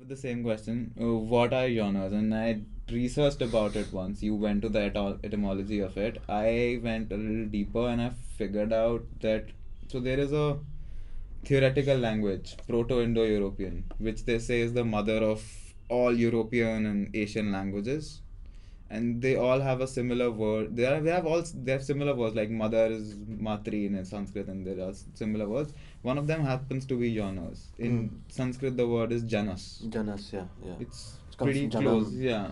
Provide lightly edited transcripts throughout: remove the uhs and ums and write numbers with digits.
with the same question. What are genres? And I researched about it once. You went to the etymology of it. I went a little deeper and I figured out that so there is a theoretical language, Proto-Indo-European, which they say is the mother of all European and Asian languages, and they all have a similar word. They have similar words, like mother is matri in Sanskrit, and there are similar words. One of them happens to be genres. In Sanskrit, the word is janas. Janas, yeah. It's It comes pretty from close, Janam. yeah.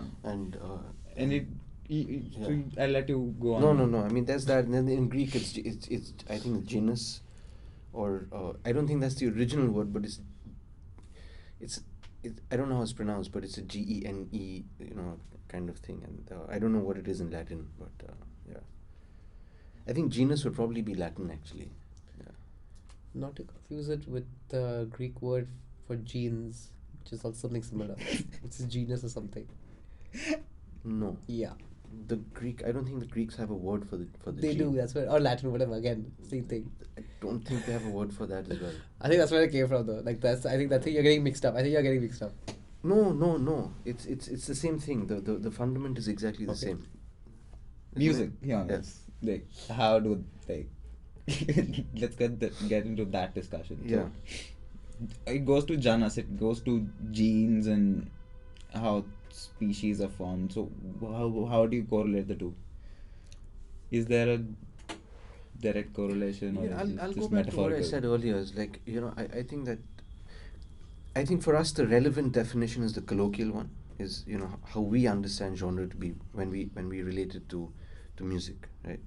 And it. So Yeah. I'll let you go on. No. I mean, there's that. And then in Greek, it's I think genus, or I don't think that's the original word, but it's I don't know how it's pronounced, but it's a Gene, kind of thing, and I don't know what it is in Latin, but yeah, I think genus would probably be Latin actually. Yeah. Not to confuse it with the Greek word for genes, which is also something similar. It's a genus or something. No. Yeah. The Greek. I don't think the Greeks have a word for the They gene. do, that's where, or Latin, whatever, again, same thing. I don't think they have a word for that as well. I think that's where it came from though. I think you're getting mixed up. No. It's the same thing. The fundament is exactly the Okay. same. Music, Isn't it? yes. Like, how do they? Let's get into that discussion. Yeah. So, it goes to janas. It goes to genes and how species are formed. So how do you correlate the two? Is there a direct correlation, or Yeah, is it I'll just go back to what I metaphorical? said earlier. Is like, I think for us the relevant definition is the colloquial one. Is how we understand genre to be when we relate it to music, right?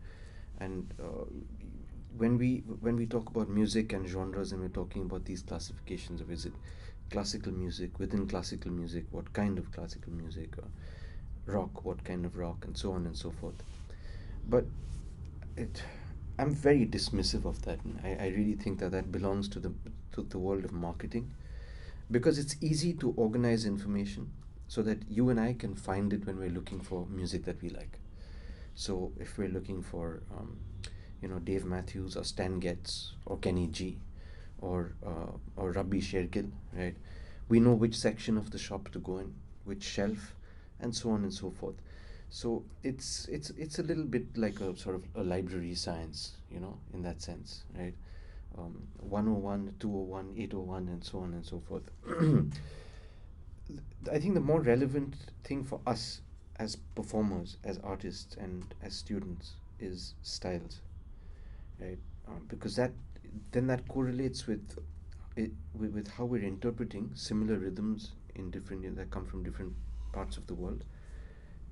And when we talk about music and genres, and we're talking about these classifications of, is it classical music, within classical music, what kind of classical music, rock, what kind of rock, and so on and so forth. But I'm very dismissive of that, and I really think that belongs to the world of marketing, because it's easy to organize information so that you and I can find it when we're looking for music that we like. So if we're looking for Dave Matthews or Stan Getz or Kenny G or Rabbi Shergill, right? We know which section of the shop to go in, which shelf, and so on and so forth. So it's a little bit like a sort of a library science, in that sense, right? 101, 201, 801, and so on and so forth. I think the more relevant thing for us as performers, as artists, and as students is styles, right? Because that correlates with how we're interpreting similar rhythms that come from different parts of the world,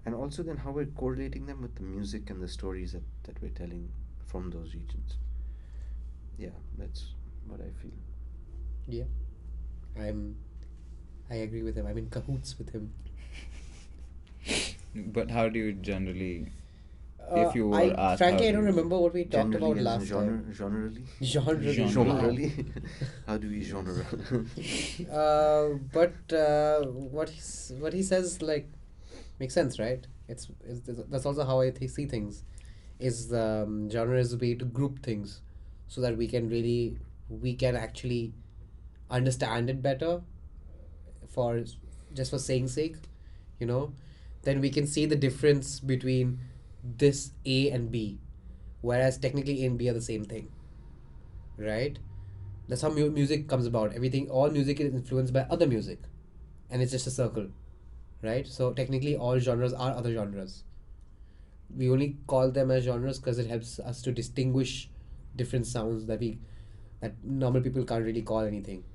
and also then how we're correlating them with the music and the stories that we're telling from those regions. Yeah, that's what I feel. Yeah. I agree with him. I'm in cahoots with him. But how do you generally, if you were asked, frankly, how I do don't you- remember what we talked Generally, about as in last time. generally? Generally. How do we genre? But what he says, like, makes sense, right? It's that's also how I see things. Is genre is a way to group things, so that we can actually understand it better, for just for saying sake, you know. Then we can see the difference between this A and B, whereas technically A and B are the same thing, right? That's how music comes about. All music is influenced by other music, and it's just a circle, right? So technically, all genres are other genres. We only call them as genres because it helps us to distinguish different sounds that normal people can't really call anything.